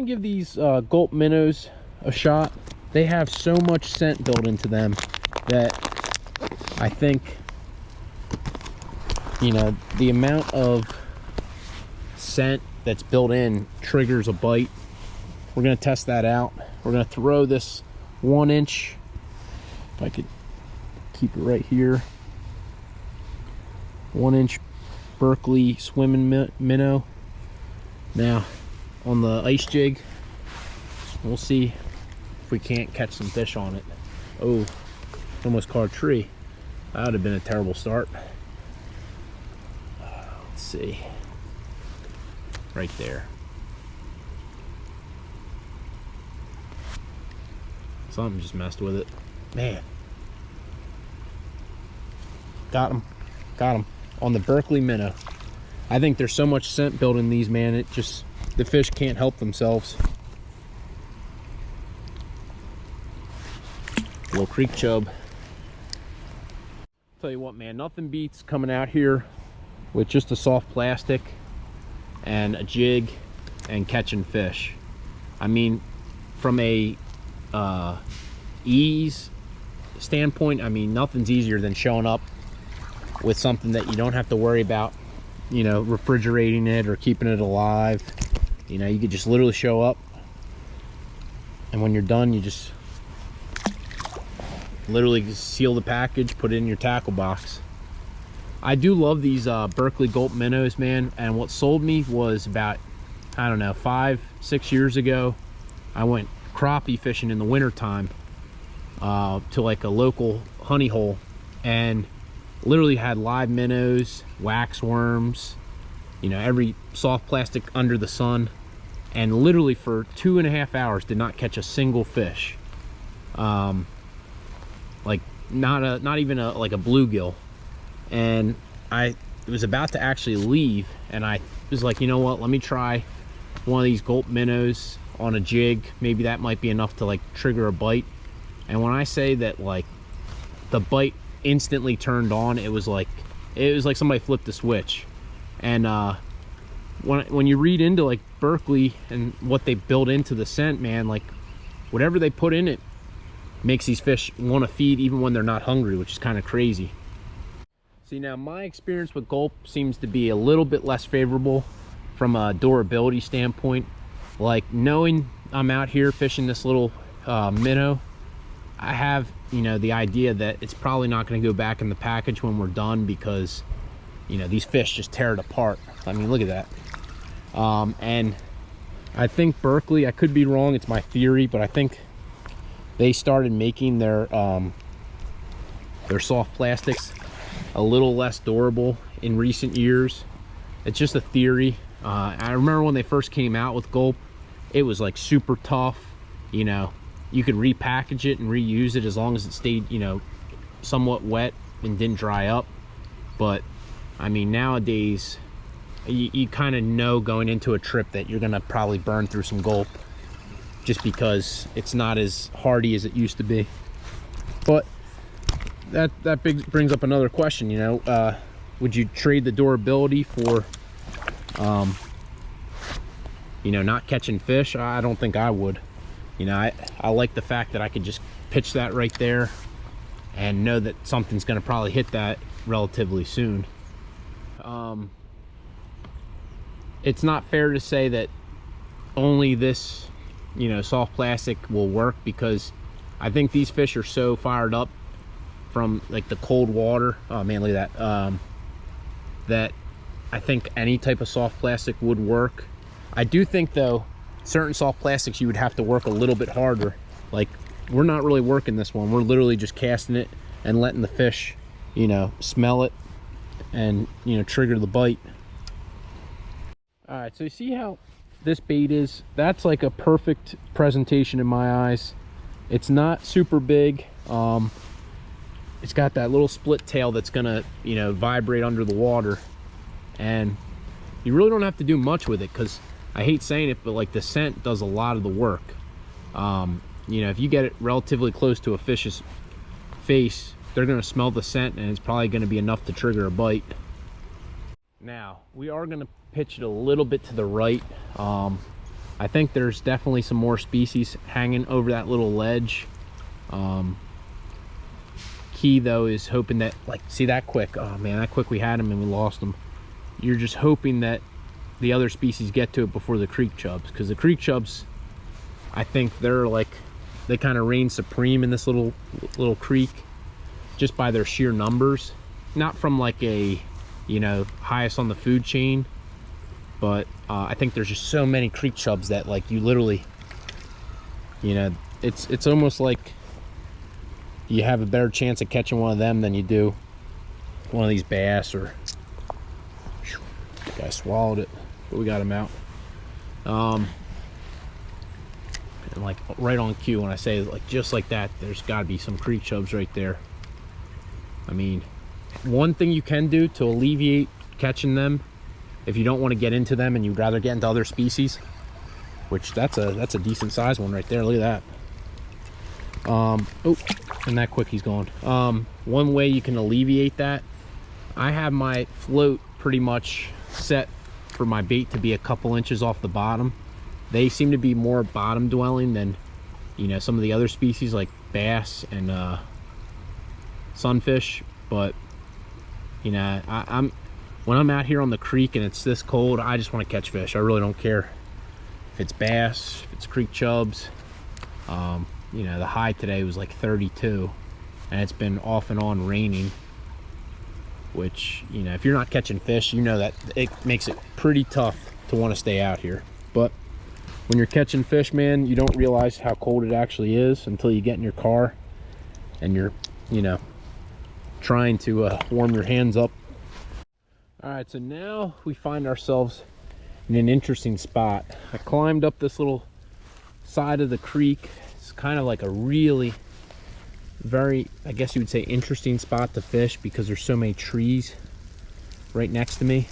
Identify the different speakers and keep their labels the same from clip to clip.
Speaker 1: gonna give these Gulp minnows a shot. They have so much scent built into them that I think, you know, the amount of scent that's built in triggers a bite. We're gonna test that out. We're gonna throw this 1 inch, if I could keep it right here, 1 inch Berkley swimming minnow. Now on the ice jig, we'll see if we can't catch some fish on it. Oh, almost caught a tree. That would have been a terrible start. Let's see, right there. Something just messed with it, man. Got him on the Berkley minnow. I think there's so much scent built in these, man, it just, the fish can't help themselves. Little creek chub. Tell you what, man, nothing beats coming out here with just a soft plastic and a jig and catching fish. I mean, from a ease standpoint, I mean, nothing's easier than showing up with something that you don't have to worry about, you know, refrigerating it or keeping it alive. You know, you could just literally show up, and when you're done, you just literally seal the package, put it in your tackle box. I do love these Berkley Gulp minnows, man, and what sold me was about, I don't know, 5-6 years ago, I went crappie fishing in the winter time to like a local honey hole, and literally had live minnows, wax worms, you know, every soft plastic under the sun, and literally for 2.5 hours did not catch a single fish. Like not even like a bluegill. And I was about to actually leave, and I was like, you know what, let me try one of these Gulp minnows on a jig. Maybe that might be enough to like trigger a bite. And when I say that, like, the bite instantly turned on, it was like somebody flipped a switch. And when you read into like Berkley and what they build into the scent, man, like whatever they put in it makes these fish want to feed even when they're not hungry, which is kind of crazy. See, now my experience with Gulp seems to be a little bit less favorable from a durability standpoint. Like, knowing I'm out here fishing this little minnow, I have, you know, the idea that it's probably not going to go back in the package when we're done, because, you know, these fish just tear it apart. I mean, look at that. And I think Berkley, I could be wrong, it's my theory, but I think they started making their soft plastics a little less durable in recent years. It's just a theory. I remember when they first came out with Gulp, it was like super tough. You know, you could repackage it and reuse it as long as it stayed, you know, somewhat wet and didn't dry up. But I mean, nowadays you kind of know going into a trip that you're gonna probably burn through some Gulp, just because it's not as hardy as it used to be. But that brings up another question, you know, would you trade the durability for you know, not catching fish? I don't think I would. You know, I like the fact that I could just pitch that right there and know that something's going to probably hit that relatively soon. It's not fair to say that only this, you know, soft plastic will work, because I think these fish are so fired up from like the cold water. Oh man, look at that. That I think any type of soft plastic would work. I do think though, certain soft plastics you would have to work a little bit harder. Like, we're not really working this one. We're literally just casting it and letting the fish, you know, smell it and, you know, trigger the bite. All right, so you see how this bait is? That's like a perfect presentation in my eyes. It's not super big. It's got that little split tail that's gonna, you know, vibrate under the water, and you really don't have to do much with it, because I hate saying it, but like the scent does a lot of the work. You know, if you get it relatively close to a fish's face, they're gonna smell the scent, and it's probably gonna be enough to trigger a bite. Now we are gonna pitch it a little bit to the right. I I think there's definitely some more species hanging over that little ledge. Key though is hoping that, like, see that quick, oh man, that quick we had him and we lost him. You're just hoping that the other species get to it before the creek chubs, because the creek chubs, I think they're like, they kind of reign supreme in this little creek just by their sheer numbers. Not from like a, you know, highest on the food chain, but I think there's just so many creek chubs that, like, you literally, you know, it's almost like you have a better chance of catching one of them than you do one of these bass. Or guy swallowed it, but we got him out. And like right on cue, when I say like just like that, there's got to be some creek chubs right there. I mean, one thing you can do to alleviate catching them, if you don't want to get into them and you'd rather get into other species, which that's a decent sized one right there, look at that. Oh, and that quick he's gone. One way you can alleviate that, I have my float pretty much set for my bait to be a couple inches off the bottom. They seem to be more bottom dwelling than, you know, some of the other species like bass and sunfish. But, you know, when I'm out here on the creek and it's this cold, I just want to catch fish. I really don't care if it's bass, if it's creek chubs. You know, the high today was like 32, and it's been off and on raining, which, you know, if you're not catching fish, you know that it makes it pretty tough to want to stay out here. But when you're catching fish, man, you don't realize how cold it actually is until you get in your car and you're, you know, trying to warm your hands up. All right, so now we find ourselves in an interesting spot. I climbed up this little side of the creek. It's kind of like a really very, I guess you would say, interesting spot to fish because there's so many trees right next to me.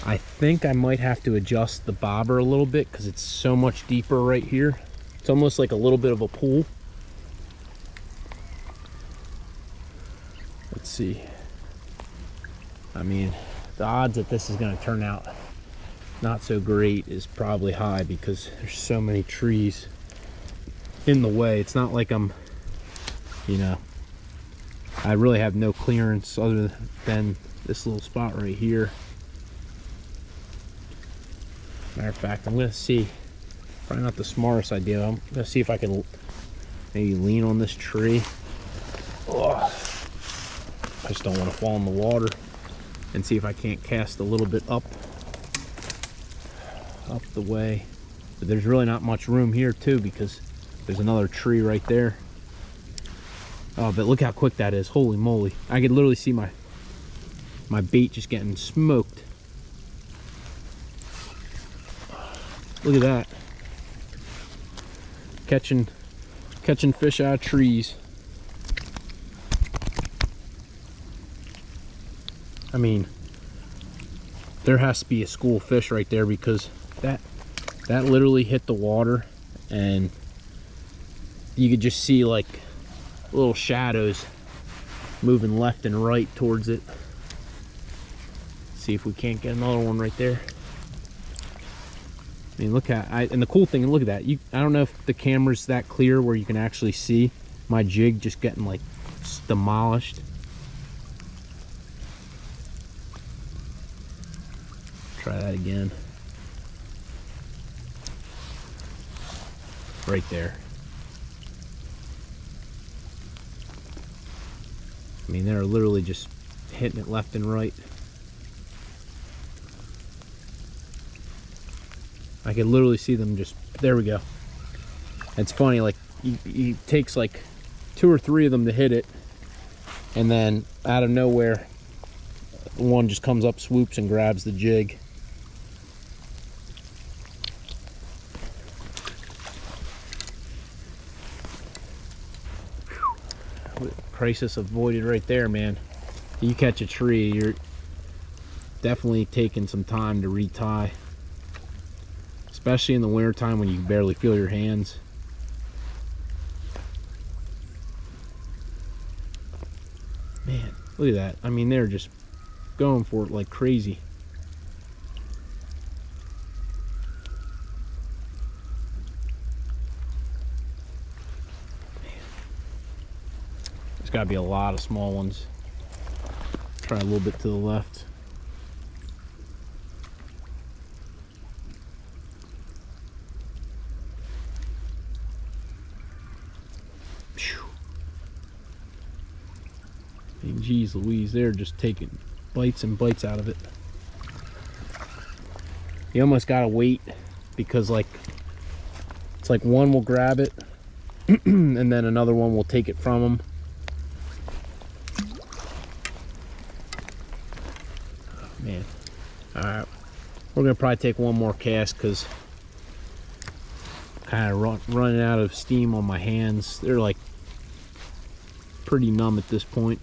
Speaker 1: I think I might have to adjust the bobber a little bit because it's so much deeper right here. It's almost like a little bit of a pool. Let's see. I mean, the odds that this is going to turn out not so great is probably high because there's so many trees in the way. It's not like I'm, you know, I really have no clearance other than this little spot right here. Matter of fact, I'm gonna see, probably not the smartest idea, I'm gonna see if I can maybe lean on this tree. Ugh. I just don't want to fall in the water, and see if I can't cast a little bit up the way. But there's really not much room here too because there's another tree right there. Oh, but look how quick that is. Holy moly. I could literally see my bait just getting smoked. Look at that. Catching fish out of trees. I mean, there has to be a school of fish right there because that literally hit the water and you could just see like little shadows moving left and right towards it. See if we can't get another one right there. I mean, look at, and the cool thing, look at that. I don't know if the camera's that clear where you can actually see my jig just getting like demolished. Try that again. Right there. I mean, they're literally just hitting it left and right. I can literally see them just, there we go. It's funny, like, it takes like 2 or 3 of them to hit it, and then out of nowhere, one just comes up, swoops, and grabs the jig. Crisis avoided right there, man. You catch a tree, you're definitely taking some time to retie, especially in the winter time when you can barely feel your hands. Man, look at that. I mean, they're just going for it like crazy. got to be a lot of small ones. Try a little bit to the left. And geez Louise, they're just taking bites and bites out of it. You almost gotta wait, because like it's like one will grab it and then another one will take it from them. Oh, man. Alright, we're gonna probably take one more cast because kind of running out of steam on my hands. They're like pretty numb at this point.